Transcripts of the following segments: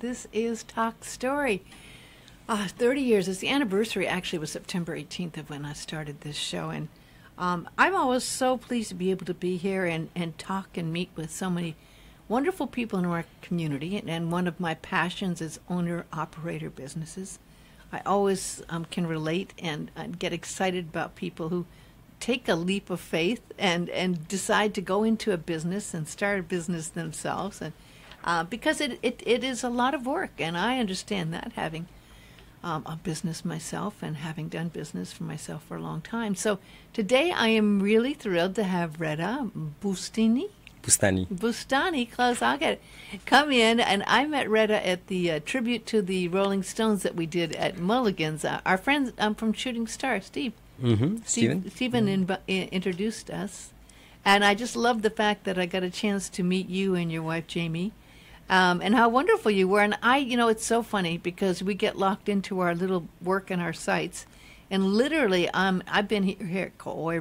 This is Talk Story. 30 years. It's the anniversary, actually, was September 18th of when I started this show. And I'm always so pleased to be able to be here and talk and meet with so many wonderful people in our community. And one of my passions is owner-operator businesses. I always can relate and get excited about people who take a leap of faith and decide to go into a business and start a business themselves. And because it is a lot of work, and I understand that, having a business myself and having done business for myself for a long time. So today I am really thrilled to have Reda Boustani, close, I'll get it, come in. And I met Reda at the tribute to the Rolling Stones that we did at Mulligan's. Our friend from Shooting Star, Steve. Mm-hmm. Stephen introduced us. And I just love the fact that I got a chance to meet you and your wife, Jamie. And how wonderful you were. And it's so funny because we get locked into our little work and our sites. And literally, I've been here at Kauai,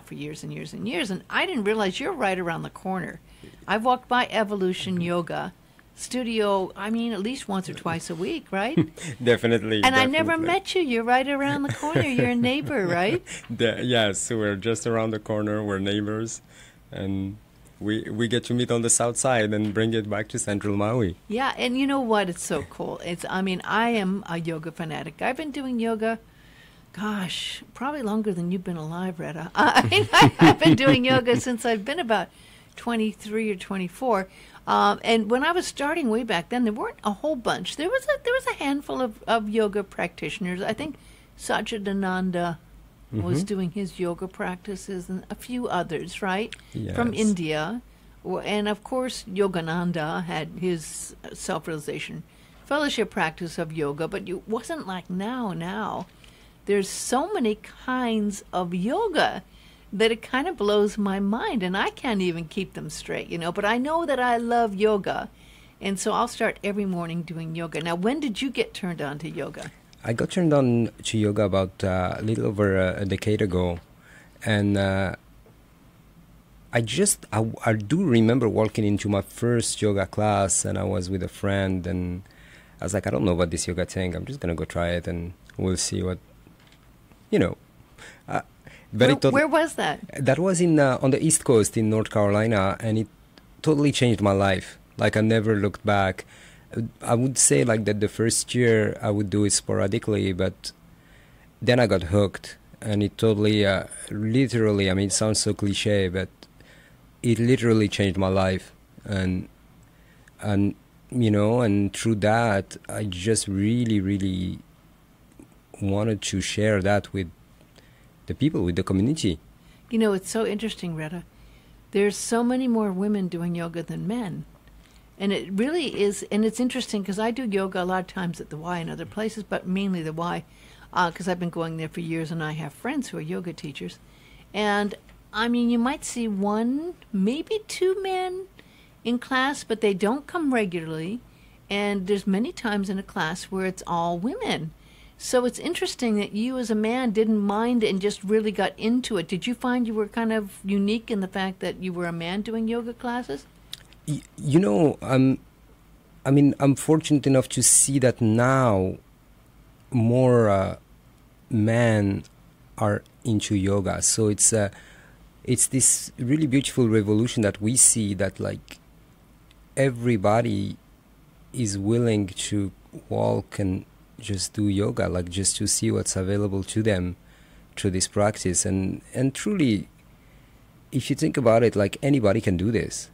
for years and years and years. And I didn't realize you're right around the corner. I've walked by Evolution Yoga Studio, at least once or twice a week, right? Definitely. And I never met you. You're right around the corner. You're a neighbor, right? Yes, we're just around the corner. We're neighbors. And we get to meet on the south side and bring it back to central Maui. Yeah, and you know what? It's so cool. I am a yoga fanatic. I've been doing yoga, gosh, probably longer than you've been alive, Reda. I've been doing yoga since I've been about 23 or 24. And when I was starting way back then, there weren't a whole bunch. There was a handful of yoga practitioners. I think Satchidananda was doing his yoga practices, and a few others, right? Yes. From India. And of course, Yogananda had his self-realization fellowship practice of yoga, but it wasn't like now. There's so many kinds of yoga that it kind of blows my mind, and I can't even keep them straight, But I know that I love yoga, and so I'll start every morning doing yoga. Now, when did you get turned on to yoga? I got turned on to yoga about a little over a decade ago, and I do remember walking into my first yoga class, and I was with a friend, and I was like, I don't know about this yoga thing. I'm just gonna go try it, and we'll see what, Where was that? That was on the East Coast in North Carolina, and it totally changed my life. Like, I never looked back. I would say like that the first year I would do it sporadically, but then I got hooked, and it totally, literally, it sounds so cliche, but it literally changed my life. And through that, I just really, really wanted to share that with the people, with the community. It's so interesting, Reda. There's so many more women doing yoga than men. And it really is, and it's interesting because I do yoga a lot of times at the Y and other places, but mainly the Y, because I've been going there for years, and I have friends who are yoga teachers. And, you might see one, maybe two men in class, but they don't come regularly. And there's many times in a class where it's all women. So it's interesting that you as a man didn't mind and just really got into it. Did you find you were kind of unique in the fact that you were a man doing yoga classes? I'm fortunate enough to see that now more men are into yoga. So it's this really beautiful revolution that we see, that like everybody is willing to walk and just do yoga, like just to see what's available to them through this practice. And truly, if you think about it, like anybody can do this.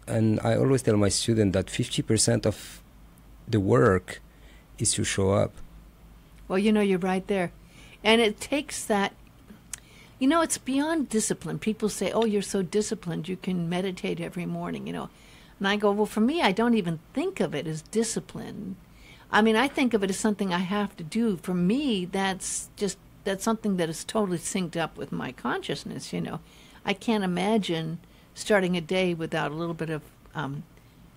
And I always tell my students that 50% of the work is to show up. Well, you're right there. And it takes that, it's beyond discipline. People say, oh, you're so disciplined, you can meditate every morning, And I go, well, for me, I don't even think of it as discipline. I think of it as something I have to do. For me, that's something that is totally synced up with my consciousness, I can't imagine starting a day without a little bit of,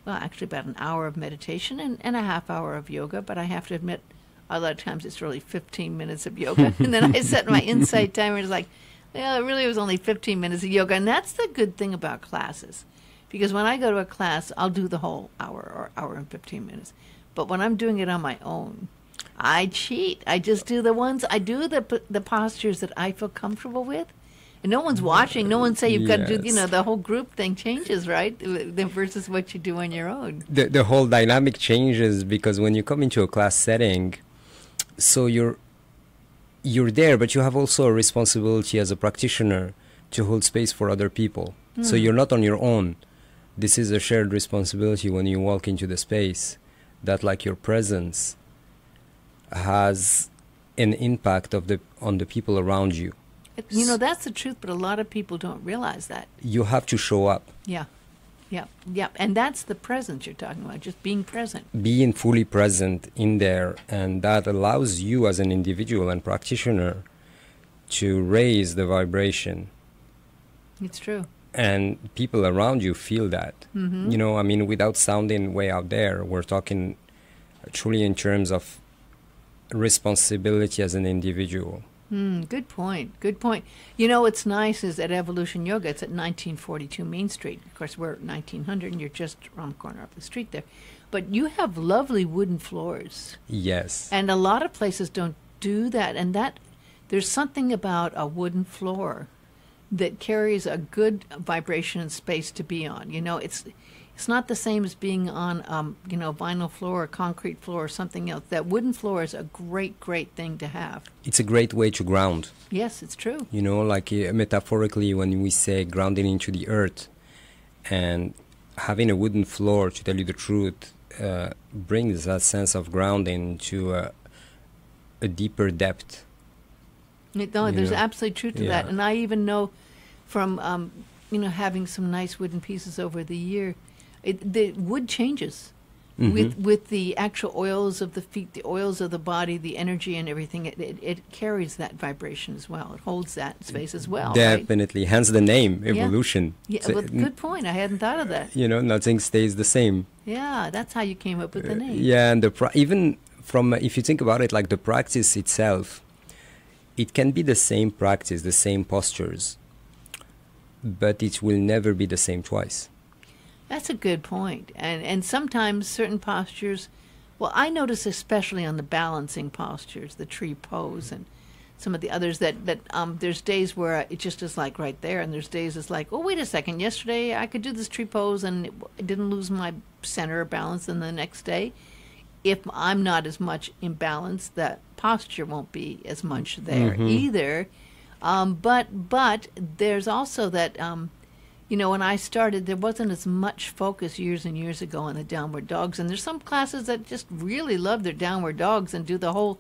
actually about an hour of meditation and a half hour of yoga. But I have to admit, a lot of times it's really 15 minutes of yoga. And then I set my insight timer. It's like, well, it really was only 15 minutes of yoga. And that's the good thing about classes. Because when I go to a class, I'll do the whole hour or hour and 15 minutes. But when I'm doing it on my own, I cheat. I just do the postures that I feel comfortable with. And no one's watching. No one say you've got to do, the whole group thing changes, right? Versus what you do on your own. The whole dynamic changes because when you come into a class setting, so you're there, but you have also a responsibility as a practitioner to hold space for other people. So you're not on your own. This is a shared responsibility when you walk into the space, that like your presence has an impact on the people around you. That's the truth, but a lot of people don't realize that. You have to show up. Yeah. And that's the presence you're talking about, just being present. Being fully present in there, and that allows you as an individual and practitioner to raise the vibration. It's true. And people around you feel that. Mm-hmm. Without sounding way out there, we're talking truly in terms of responsibility as an individual. Good point. What's nice is at Evolution Yoga, it's at 1942 Main Street. Of course, we're at 1900, and you're just around the corner up the street there. But you have lovely wooden floors. Yes. And a lot of places don't do that. And there's something about a wooden floor that carries a good vibration and space to be on. It's not the same as being on, vinyl floor or concrete floor or something else. That wooden floor is a great, great thing to have. It's a great way to ground. Yes, it's true. Metaphorically, when we say grounding into the earth, and having a wooden floor, to tell you the truth, brings that sense of grounding to a deeper depth. There's absolutely truth to that. And I even know from, having some nice wooden pieces over the year, the wood changes with the actual oils of the feet, the oils of the body, the energy and everything. It carries that vibration as well. It holds that space as well. Definitely. Right? Hence the name, evolution. Yeah, so, good point. I hadn't thought of that. Nothing stays the same. Yeah, that's how you came up with the name. Yeah, and even from, if you think about it, like the practice itself, it can be the same practice, the same postures, but it will never be the same twice. That's a good point. And sometimes certain postures, well, I notice especially on the balancing postures, the tree pose and some of the others that there's days where it just is like right there, and there's days it's like, oh, wait a second, yesterday I could do this tree pose and it didn't lose my center or balance, and the next day, if I'm not as much in balance, that posture won't be as much there either. But there's also that, when I started, there wasn't as much focus years and years ago on the downward dogs. And there's some classes that just really love their downward dogs and do the whole,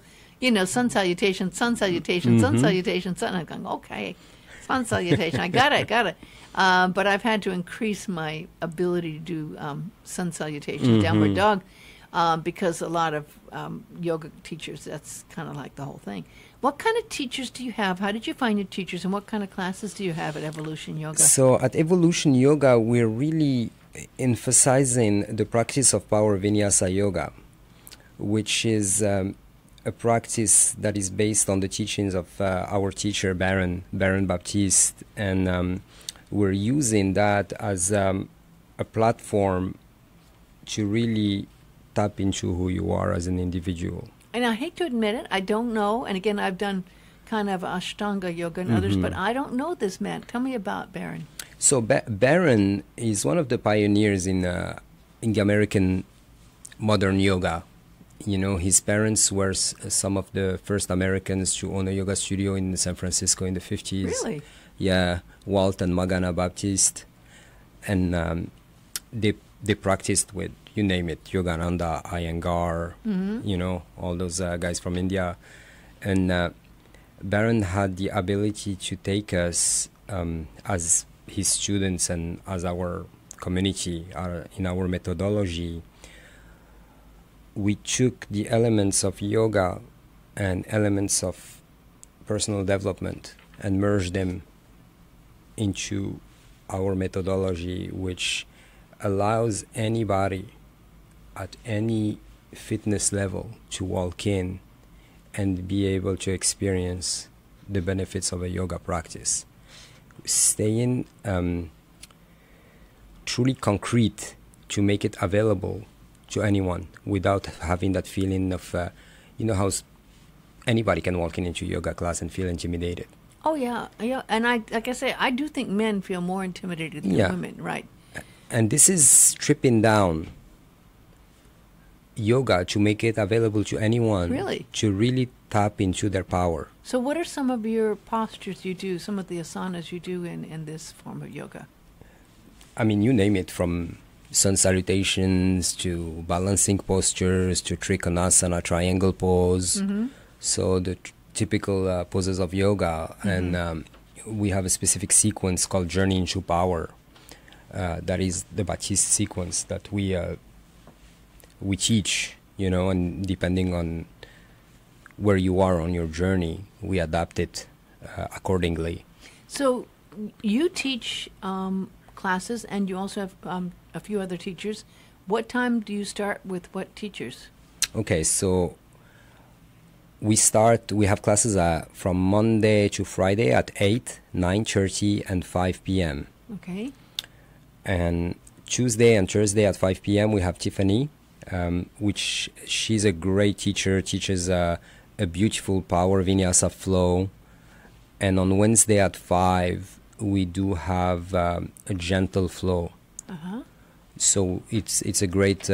sun salutation, sun salutation, sun salutation, sun. I'm going, okay, sun salutation, I got it. But I've had to increase my ability to do sun salutation, downward dog. Because a lot of yoga teachers, that's kind of like the whole thing. What kind of teachers do you have? How did you find your teachers, and what kind of classes do you have at Evolution Yoga? So at Evolution Yoga, we're really emphasizing the practice of Power Vinyasa Yoga, which is a practice that is based on the teachings of our teacher, Baron Baptiste, and we're using that as a platform to really tap into who you are as an individual. And I hate to admit it, I don't know. And again, I've done kind of Ashtanga yoga and others, but I don't know this man. Tell me about Baron. So Baron is one of the pioneers in the American modern yoga. His parents were some of the first Americans to own a yoga studio in San Francisco in the 50s. Really? Yeah, Walt and Magana Baptiste. And they practiced with, you name it, Yogananda, Iyengar, all those guys from India. And Baron had the ability to take us as his students and as our community, in our methodology. We took the elements of yoga and elements of personal development and merged them into our methodology, which allows anybody at any fitness level to walk in and be able to experience the benefits of a yoga practice. Staying truly concrete to make it available to anyone without having that feeling of, how anybody can walk into yoga class and feel intimidated. Oh, yeah. And like I say, I do think men feel more intimidated than women, right? And this is stripping down yoga to make it available to anyone. Really? To really tap into their power. So what are some of your postures you do, some of the asanas you do in this form of yoga? I mean, you name it, from sun salutations to balancing postures to trikonasana, triangle pose. Mm-hmm. So the typical poses of yoga. Mm-hmm. And we have a specific sequence called Journey into Power. That is the Baptiste sequence that we teach, and depending on where you are on your journey, we adapt it accordingly. So you teach classes, and you also have a few other teachers. What time do you start with what teachers? Okay, so we have classes from Monday to Friday at 8, 9:30, and 5 p.m. Okay. And Tuesday and Thursday at 5 p.m. we have Tiffany, which she's a great teacher, teaches a beautiful Power Vinyasa flow. And on Wednesday at 5, we do have a gentle flow. Uh-huh. So it's a great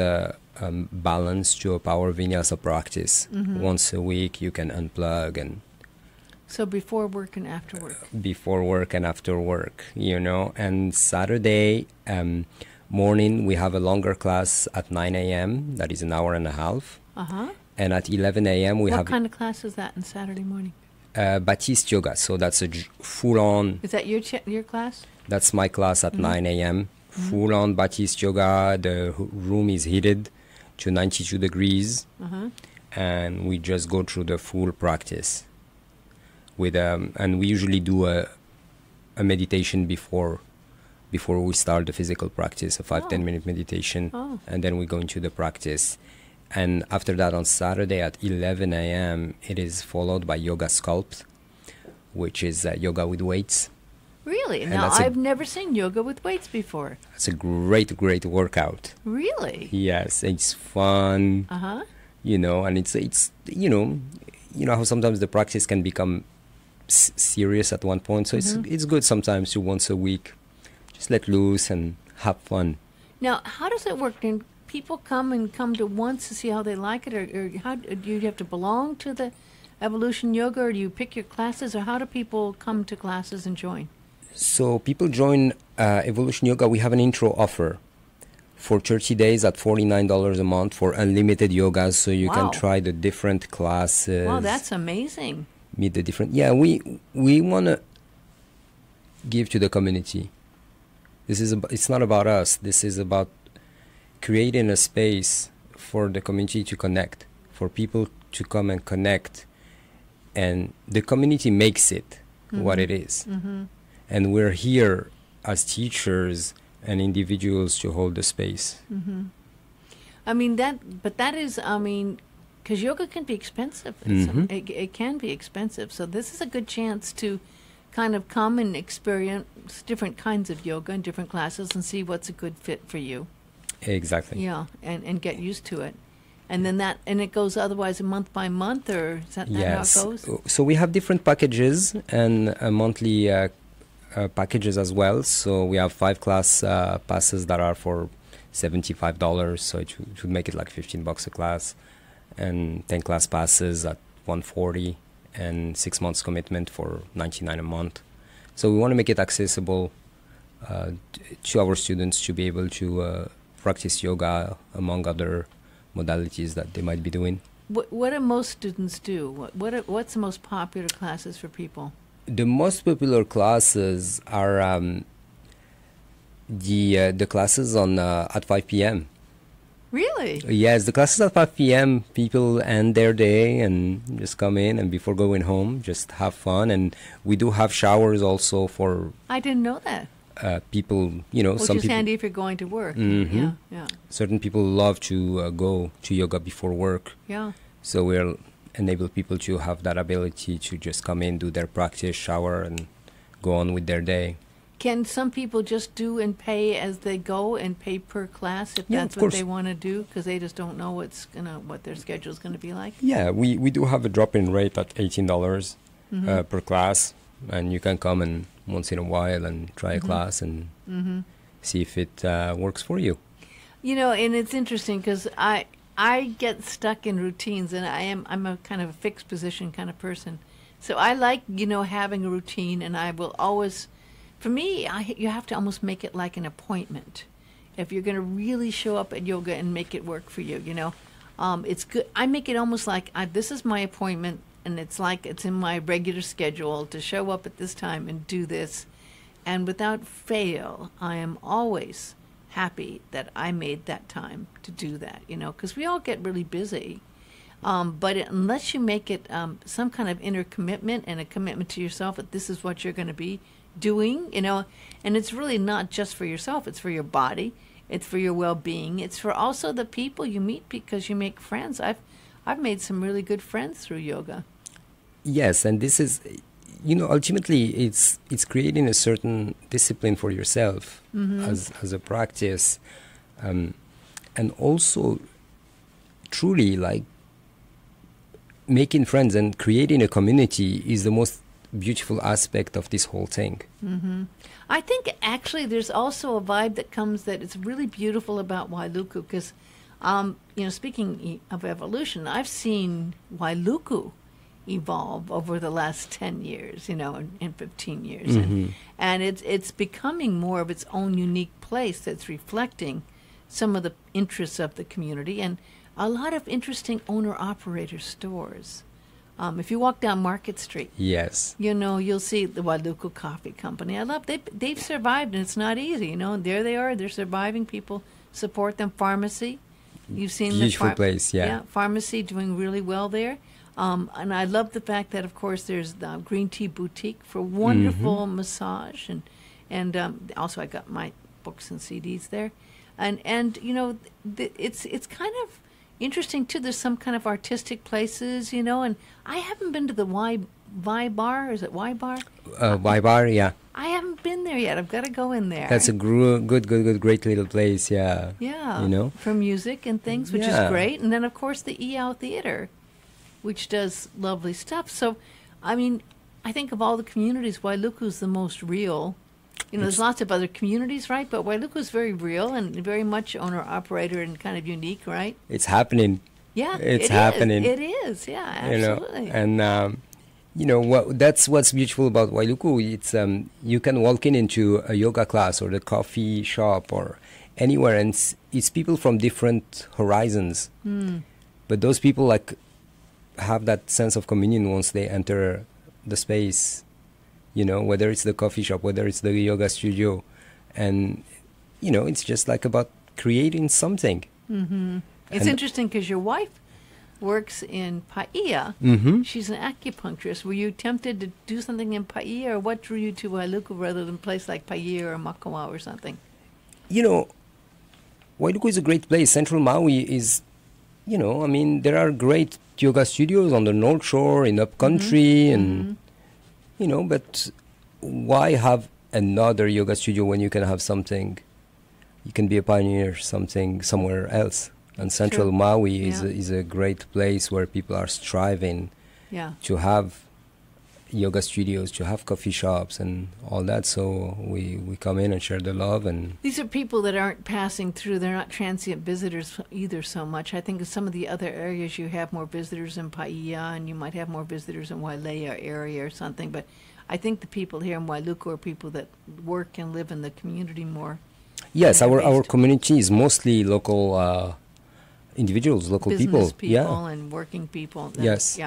balance to a Power Vinyasa practice. Mm-hmm. Once a week you can unplug. And so before work and after work? Before work and after work, And Saturday morning we have a longer class at 9 a.m. That is an hour and a half. Uh-huh. And at 11 a.m. we have... What kind of class is that on Saturday morning? Baptiste Yoga, so that's a full-on... Is that your class? That's my class at 9 a.m. Mm-hmm. Full-on Baptiste Yoga. The room is heated to 92 degrees. Uh-huh. And we just go through the full practice. And we usually do a meditation before we start the physical practice, a 5-10 minute meditation. Oh. And then we go into the practice. And after that, on Saturday at 11 a.m., it is followed by Yoga Sculpt, which is yoga with weights. Really? Now, I've never seen yoga with weights before. It's a great, great workout. Really? Yes, it's fun. Uh-huh. And it's how sometimes the practice can become serious at one point. So it's good sometimes to once a week just let loose and have fun. Now, how does it work? Can people come to once to see how they like it, or how do you have to belong to the Evolution Yoga, or do you pick your classes, or how do people come to classes and join? So people join Evolution Yoga. We have an intro offer for 30 days at $49 a month for unlimited yoga, so you can try the different classes. Wow, that's amazing. Meet the different... Yeah, we want to give to the community. It's not about us. This is about creating a space for the community to connect, for people to come and connect. And the community makes it what it is. Mm-hmm. And we're here as teachers and individuals to hold the space. Mm-hmm. Because yoga can be expensive. Mm-hmm. It can be expensive. So this is a good chance to kind of come and experience different kinds of yoga and different classes and see what's a good fit for you. Exactly. Yeah, and get used to it. And then it goes otherwise month by month, or is that yes. how it goes? So we have different packages and monthly packages as well. So we have 5 class passes that are for $75, so it should make it like $15 a class, and 10 class passes at $140, and 6 months commitment for $99 a month. So we want to make it accessible to our students to be able to practice yoga among other modalities that they might be doing. What do most students do? What's the most popular classes for people? The most popular classes are the classes on at 5 p.m. Really? Yes, the classes at 5 p.m. People end their day and just come in, and before going home, just have fun. And we do have showers also for... I didn't know that. People, Which some is people... handy if you're going to work. Mm-hmm. Yeah. Certain people love to go to yoga before work. Yeah. So we'll enable people to have that ability to just come in, do their practice, shower, and go on with their day. Can some people just do and pay as they go and pay per class if Yeah, that's of what course. they want to do because they just don't know what their schedule is going to be like? Yeah, we do have a drop-in rate at $18 per class, and you can come and once in a while and try a class and see if it works for you. And it's interesting because I get stuck in routines, and I'm a kind of a fixed position kind of person. So I like having a routine, and I will always. For me, you have to almost make it like an appointment. If you're going to really show up at yoga and make it work for you, it's good. I make it almost like this is my appointment, and it's like it's in my regular schedule to show up at this time and do this. And without fail, I am always happy that I made that time to do that, because we all get really busy. But unless you make it some kind of inner commitment and a commitment to yourself that this is what you're going to be doing, and it's really not just for yourself, it's for your body, it's for your well-being, it's for also the people you meet because you make friends. I've made some really good friends through yoga. Yes, and this is, ultimately it's creating a certain discipline for yourself as a practice, and also truly like making friends and creating a community is the most beautiful aspect of this whole thing. I think actually there's also a vibe that comes that it's really beautiful about Wailuku because, speaking of evolution, I've seen Wailuku evolve over the last 10 years, and 15 years. And it's becoming more of its own unique place that's reflecting some of the interests of the community and a lot of interesting owner-operator stores. If you walk down Market Street, Yes. you'll see the Wailuku Coffee Company. I love they've survived, and it's not easy. There they are. They're surviving. People support them. Pharmacy, you've seen Beautiful place, yeah. Pharmacy doing really well there. And I love the fact that, of course, there's the Green Tea Boutique for wonderful massage, and also I got my books and CDs there, and it's kind of interesting too. There's some kind of artistic places, and I haven't been to the Y Bar. Is it Y Bar? Y Bar, yeah. I haven't been there yet. I've got to go in there. That's a good, great little place, yeah. Yeah. For music and things, which is great. And then, of course, the EO Theater, which does lovely stuff. So, I mean, I think of all the communities, Wailuku's the most real. There's lots of other communities, right? But Wailuku's very real and very much owner-operator and kind of unique, right? It's happening. Yeah, it's happening. It is, yeah, absolutely. That's what's beautiful about Wailuku. It's you can walk into a yoga class or the coffee shop or anywhere, and it's people from different horizons. But those people have that sense of communion once they enter the space. Whether it's the coffee shop, whether it's the yoga studio, and it's just about creating something. It's interesting because your wife works in Paia. She's an acupuncturist. Were you tempted to do something in Paia, or what drew you to Wailuku rather than a place like Paia or Makawa or something? Wailuku is a great place. Central Maui is, there are great yoga studios on the North Shore, in upcountry, and but why have another yoga studio when you can have something? You can be a pioneer, something somewhere else. And Central Maui is a great place where people are striving to have yoga studios, to have coffee shops and all that. So we come in and share the love. And these are people that aren't passing through. They're not transient visitors either so much. I think in some of the other areas you have more visitors in Paia, and you might have more visitors in Wailea area or something. But I think the people here in Wailuku are people that work and live in the community more. Yes, our community is mostly local individuals, local business people, and working people. Yes,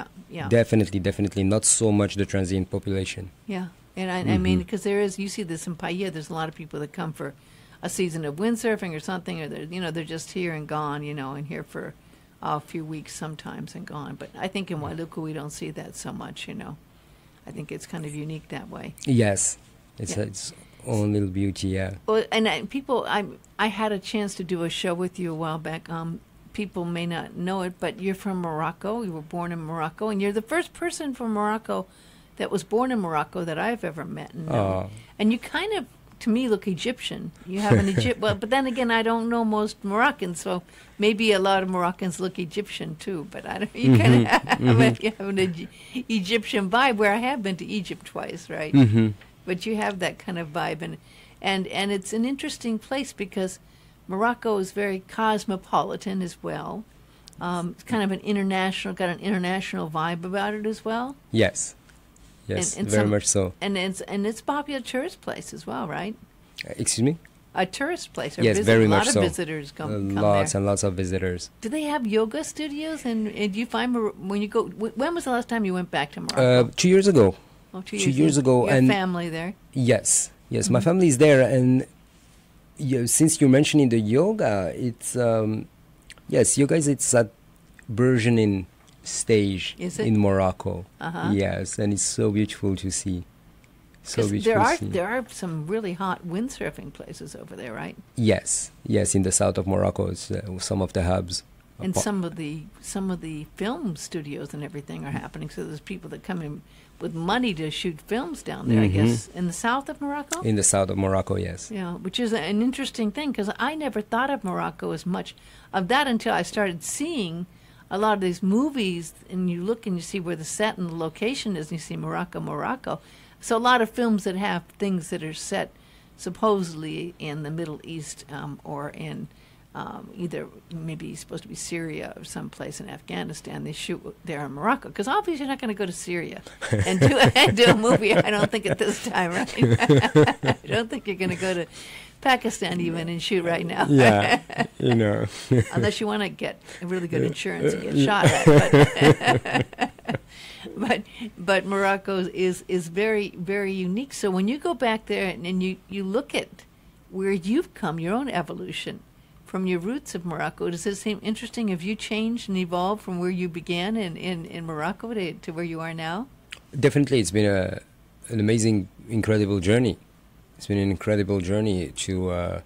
definitely not so much the transient population. Yeah, and I mean, because you see this in Paia. There's a lot of people that come for a season of windsurfing or something, or they're just here and gone, and here for a few weeks sometimes and gone. But I think in Wailuku we don't see that so much. I think it's kind of unique that way. Yes, it's its own little beauty. Yeah. Well, and I had a chance to do a show with you a while back. People may not know it, but you're from Morocco. You were born in Morocco, and you're the first person from Morocco that was born in Morocco that I've ever met and known. And you kind of to me look Egyptian. You have an Egypt. Well, but then again, I don't know most Moroccans, so maybe a lot of Moroccans look Egyptian too. But I don't. You kind of you have an Egyptian vibe. Where I have been to Egypt twice, right? But you have that kind of vibe, and it's an interesting place because Morocco is very cosmopolitan as well. It's kind of got an international vibe about it as well. Yes. Yes, very much so. And it's a popular tourist place as well, right? Excuse me? A tourist place. Yes, very much so. A lot of visitors come lots there. and lots of visitors. Do they have yoga studios? And do you find when you go? When was the last time you went back to Morocco? 2 years ago. Oh, 2 years ago. You have family there? Yes. My family is there. And since you're mentioning the yoga, it's, yes, yoga is that burgeoning stage in Morocco. Yes, and it's so beautiful to see. So beautiful to see. There are some really hot windsurfing places over there, right? Yes, in the south of Morocco, it's some of the hubs. And some of the film studios and everything are happening. So there's people that come in with money to shoot films down there, I guess, in the south of Morocco? In the south of Morocco, yes. Yeah, which is an interesting thing because I never thought of Morocco as much of that until I started seeing a lot of these movies, and you look and you see where the set and the location is, and you see Morocco. So a lot of films that have things that are set supposedly in the Middle East or in either maybe supposed to be Syria or someplace in Afghanistan, they shoot there in Morocco. Because obviously you're not going to go to Syria and do a movie, I don't think, at this time, right? I don't think you're going to go to Pakistan even and shoot right now. Yeah, Unless you want to get really good insurance and get shot at. But Morocco is very, very unique. So when you go back there and you look at where you've come, your own evolution from your roots of Morocco, does it seem interesting? Have you changed and evolved from where you began in Morocco to where you are now? Definitely. It's been an amazing, incredible journey. It's been an incredible journey to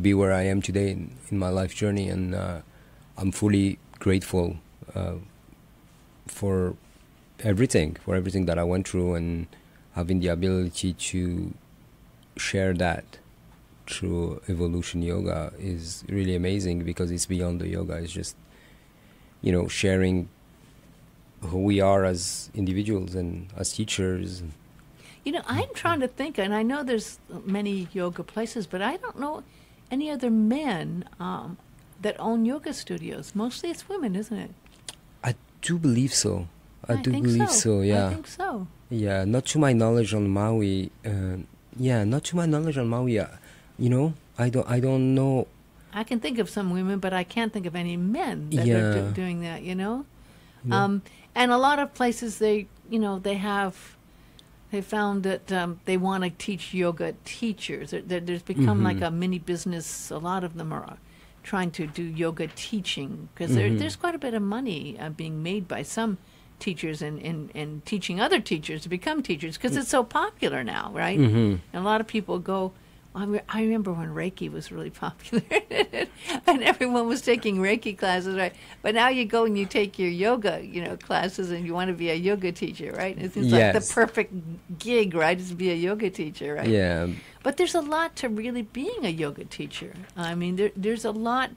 be where I am today in my life journey, and I'm fully grateful for everything that I went through, and having the ability to share that through evolution yoga is really amazing because it's beyond the yoga. It's just sharing who we are as individuals and as teachers. I'm trying to think, and I know there's many yoga places, but I don't know any other men that own yoga studios. Mostly it's women, isn't it? I do believe so. I think so, yeah. I think so. Yeah, not to my knowledge on Maui. Not to my knowledge on Maui. I don't know. I can think of some women, but I can't think of any men that are doing that, Yeah. And a lot of places they found that they want to teach yoga teachers. There's become like a mini business. A lot of them are trying to do yoga teaching because there's quite a bit of money being made by some teachers and teaching other teachers to become teachers because it's so popular now, right? And a lot of people go. I remember when Reiki was really popular and everyone was taking Reiki classes, right? But now you go and you take your yoga, classes, and you want to be a yoga teacher, right? It's like the perfect gig, right? Is to be a yoga teacher, right? Yeah. But there's a lot to really being a yoga teacher. I mean, there's a lot,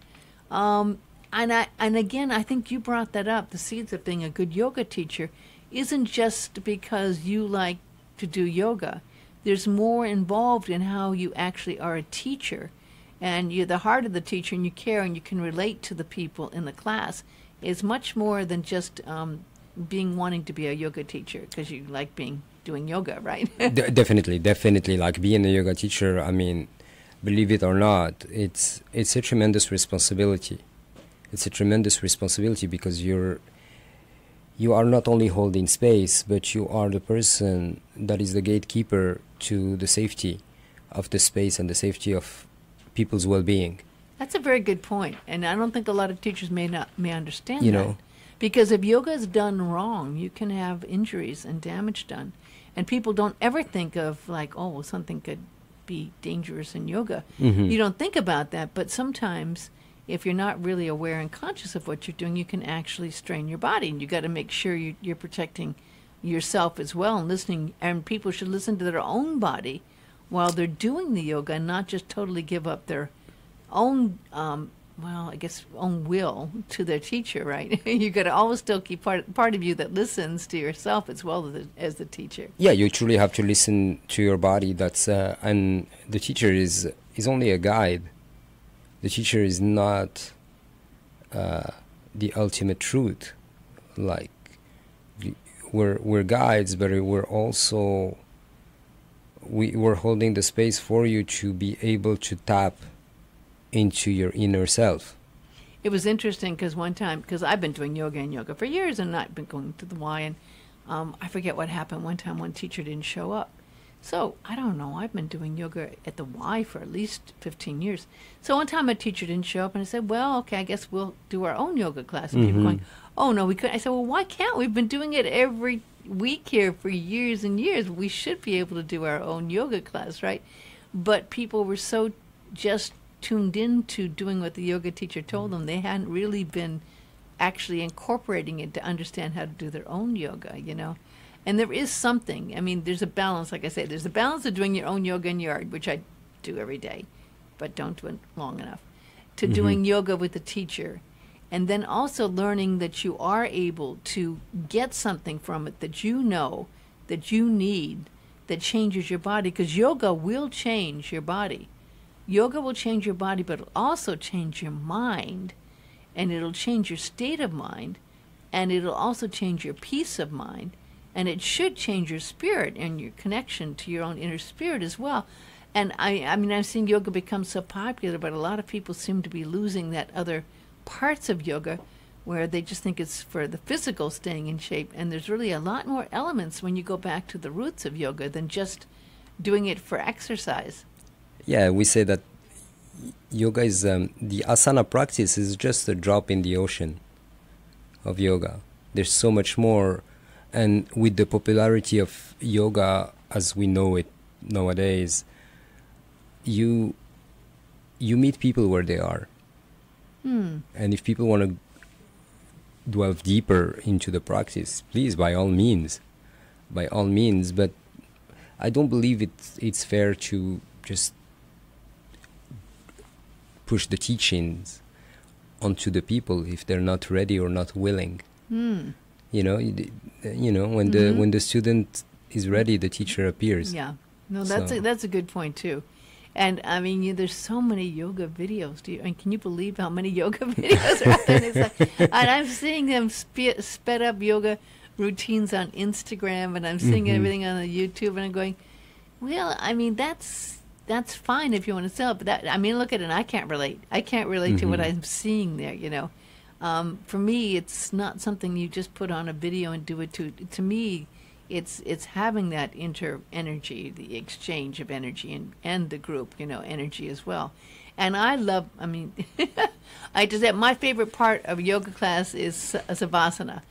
and again, I think you brought that up. The seeds of being a good yoga teacher isn't just because you like to do yoga. There's more involved in how you actually are a teacher, and you're the heart of the teacher, and you care, and you can relate to the people in the class. It's much more than just wanting to be a yoga teacher because you like doing yoga, right? Definitely. Like being a yoga teacher, I mean, believe it or not, it's a tremendous responsibility. It's a tremendous responsibility because you are not only holding space, but you are the person that is the gatekeeper to the safety of the space and the safety of people's well-being. That's a very good point, and I don't think a lot of teachers may understand that. Because if yoga is done wrong, you can have injuries and damage done, and people don't ever think of something could be dangerous in yoga. You don't think about that, but sometimes if you're not really aware and conscious of what you're doing, you can actually strain your body, and you got to make sure you're protecting yourself as well and listening. And people should listen to their own body while they're doing the yoga and not just totally give up their own, well, I guess, own will to their teacher, right? You got to always still keep part of you that listens to yourself as well as the teacher. Yeah, you truly have to listen to your body. That's and the teacher is only a guide. The teacher is not the ultimate truth. Like we're guides, but we're also we're holding the space for you to be able to tap into your inner self. It was interesting because one time, because I've been doing yoga for years and I've been going to the Y, and I forget what happened. One time one teacher didn't show up. So, I don't know, I've been doing yoga at the Y for at least 15 years. So one time a teacher didn't show up and I said, well, okay, I guess we'll do our own yoga class. And people going, oh, no, we couldn't. I said, well, why can't we? We've been doing it every week here for years and years. We should be able to do our own yoga class, right? But people were so just tuned into doing what the yoga teacher told them. They hadn't really been actually incorporating it to understand how to do their own yoga, you know. And there is something, I mean, there's a balance, like I said, there's a balance of doing your own yoga in your yard, which I do every day, but don't do it long enough, to doing yoga with a teacher. And then also learning that you are able to get something from it that you know, that you need, that changes your body, because yoga will change your body. Yoga will change your body, but it'll also change your mind, and it'll change your state of mind, and it'll also change your peace of mind. And it should change your spirit and your connection to your own inner spirit as well. And I mean, I've seen yoga become so popular, but a lot of people seem to be losing that other parts of yoga where they just think it's for the physical staying in shape. And there's really a lot more elements when you go back to the roots of yoga than just doing it for exercise. Yeah, we say that yoga is, the asana practice is just a drop in the ocean of yoga. There's so much more. And with the popularity of yoga as we know it nowadays, you meet people where they are. And if people want to delve deeper into the practice, please, by all means. But I don't believe it's fair to just push the teachings onto the people if they're not ready or not willing. You know, when the student is ready, the teacher appears. Yeah, no, that's a good point too. And I mean, there's so many yoga videos. And can you believe how many yoga videos are out there? And, it's like, and I'm seeing them sped up yoga routines on Instagram, and I'm seeing everything on the YouTube, and I'm going, well, I mean, that's fine if you want to sell it, but I mean, look at it, and I can't relate. I can't relate to what I'm seeing there, you know. For me, it's not something you just put on a video and do it to me. It's having that energy, the exchange of energy, and the group, you know, energy as well. And I love, I mean, I just say my favorite part of yoga class is savasana.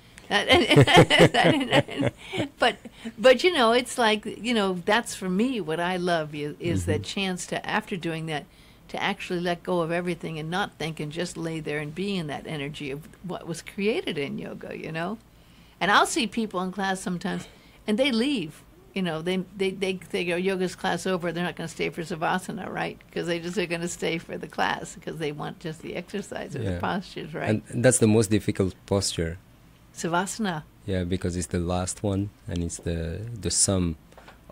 But you know, it's like, you know, that's for me what I love is that chance to, after doing that, to actually let go of everything and not think and just lay there and be in that energy of what was created in yoga, you know. And I'll see people in class sometimes, and they leave. You know, they go, yoga's class over, they're not going to stay for savasana, right? Because they just are going to stay for the class because they want just the exercise or the postures, right? And that's the most difficult posture. Savasana. Yeah, because it's the last one, and it's the sum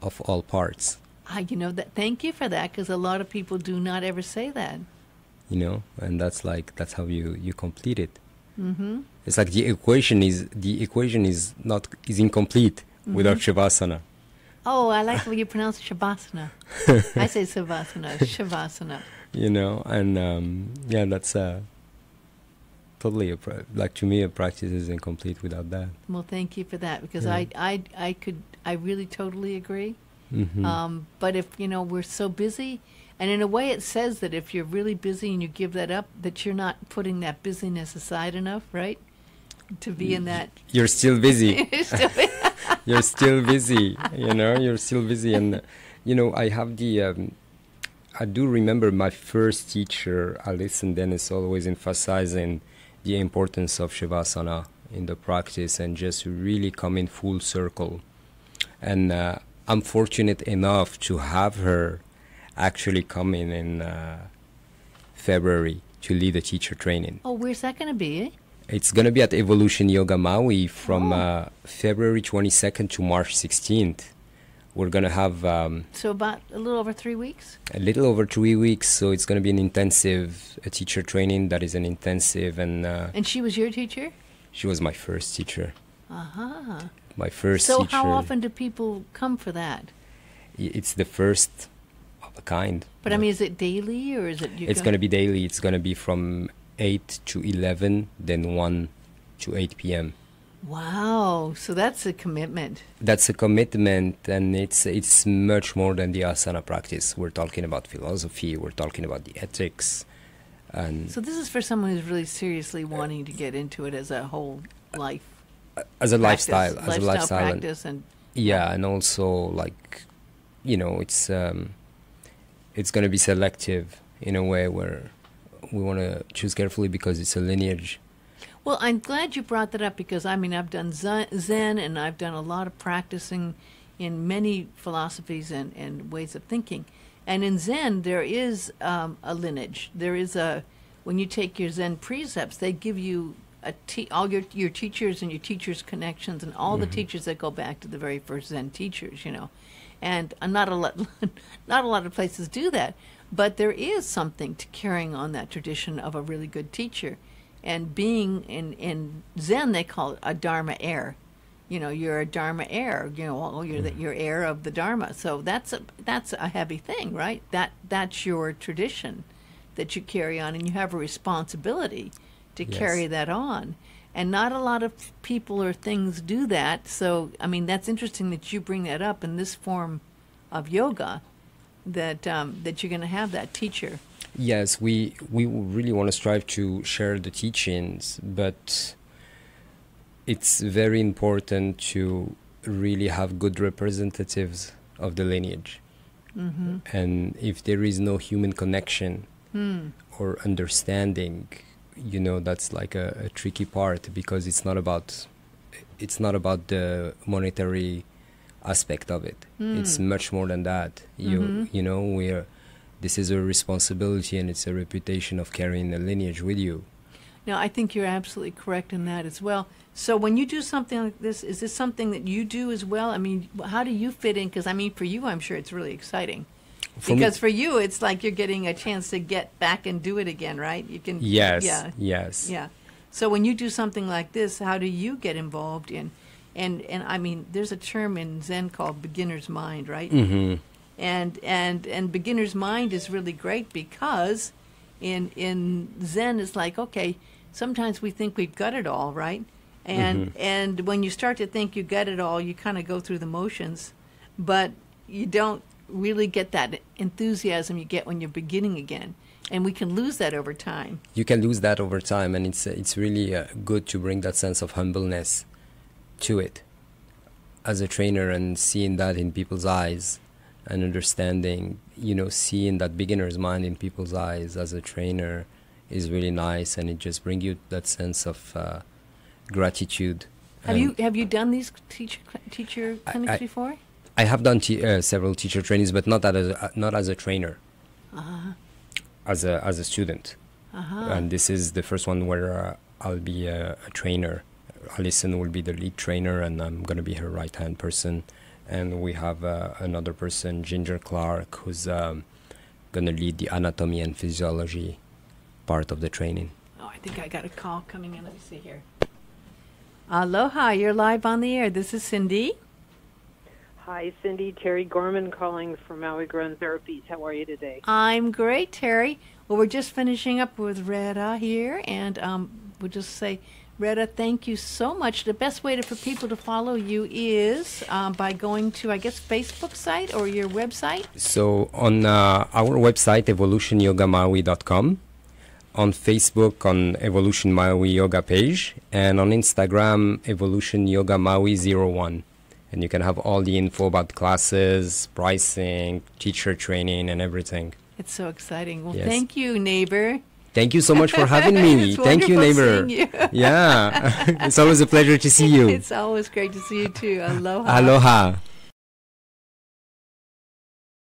of all parts. You know, that. Thank you for that, because a lot of people do not ever say that. You know, and that's how you complete it. It's like the equation is incomplete without shavasana. Oh, I like the way you pronounce shavasana. I say savasana, shavasana. You know, and that's totally to me a practice is incomplete without that. Well, thank you for that, because I really totally agree. But if, you know, we're so busy, and in a way it says that if you're really busy and you give that up, that you're not putting that busyness aside enough, right? To be in that. You're still busy. You're still busy, you know, you're still busy. And, you know, I have I do remember my first teacher, Alison Dennis, always emphasizing the importance of Shavasana in the practice and just really come in full circle. And I'm fortunate enough to have her actually come in February to lead a teacher training. Oh, where's that going to be? It's going to be at Evolution Yoga Maui from February 22nd to March 16th. We're going to have... so about a little over 3 weeks? A little over 3 weeks. So it's going to be an intensive teacher training that is an intensive. And she was your teacher? She was my first teacher. Uh-huh. My first teacher. teacher. So how often do people come for that? It's the first of a kind. But I mean, is it daily or is it... It's going to be daily. It's going to be from 8 to 11, then 1 to 8 p.m. Wow. So that's a commitment. That's a commitment, and it's much more than the asana practice. We're talking about philosophy. We're talking about the ethics. And so this is for someone who's really seriously wanting to get into it as a whole life. As a practice, lifestyle. As a lifestyle. Practice and yeah, and also, like, you know, it's going to be selective in a way where we want to choose carefully because it's a lineage. Well, I'm glad you brought that up because, I mean, I've done Zen and I've done a lot of practicing in many philosophies and ways of thinking. And in Zen, there is a lineage. There is when you take your Zen precepts, they give you all your teachers and your teachers' connections and all the teachers that go back to the very first Zen teachers, you know. And not a lot of places do that. But there is something to carrying on that tradition of a really good teacher. And being in Zen, they call it a Dharma heir. You know, you're a Dharma heir. You know, you're heir of the Dharma. So that's a heavy thing, right? That's your tradition that you carry on, and you have a responsibility to carry that on. And not a lot of people or things do that. So, I mean, that's interesting that you bring that up in this form of yoga, that you're going to have that teacher. Yes, we really want to strive to share the teachings, but it's very important to really have good representatives of the lineage. Mm-hmm. And if there is no human connection or understanding, you know, that's like a tricky part because it's not about the monetary aspect of it. It's much more than that. You know, this is a responsibility and it's a reputation of carrying a lineage with you. No, I think you're absolutely correct in that as well. So when you do something like this, is this something that you do as well? I mean, how do you fit in? Because, I mean, for you, I'm sure it's really exciting. Because for you, it's like you're getting a chance to get back and do it again, right? You can. Yes, yeah, yes. Yeah. So when you do something like this, how do you get involved in? And I mean, there's a term in Zen called beginner's mind, right? Mm-hmm. And beginner's mind is really great because in Zen it's like, okay, sometimes we think we've got it all, right? And when you start to think you got it all, you kind of go through the motions, but you don't really get that enthusiasm you get when you're beginning again. And we can lose that over time. You can lose that over time, and it's really good to bring that sense of humbleness to it as a trainer and seeing that in people's eyes and understanding, you know, seeing that beginner's mind in people's eyes as a trainer is really nice, and it just brings you that sense of gratitude. Have you done these teacher clinics before? I have done several teacher trainings, but not as a trainer. As a student. And this is the first one where I'll be a trainer. Alison will be the lead trainer, and I'm going to be her right-hand person. And we have another person, Ginger Clark, who's going to lead the anatomy and physiology part of the training. Oh, I think I got a call coming in. Let me see here. Aloha, you're live on the air. This is Cindy. Hi, Cindy. Terry Gorman calling from Maui Grown Therapies. How are you today? I'm great, Terry. Well, we're just finishing up with Reda here, and we'll just say, Reda, thank you so much. The best way for people to follow you is by going to, I guess, Facebook site or your website? So on our website, evolutionyogamaui.com, on Facebook, on Evolution Maui Yoga page, and on Instagram, Evolution Yoga Maui 01. And you can have all the info about classes, pricing, teacher training, and everything. It's so exciting. Well, yes. Thank you, neighbor. Thank you so much for having me. Thank you, neighbor. You. Yeah, it's always a pleasure to see you. It's always great to see you, too. Aloha. Aloha.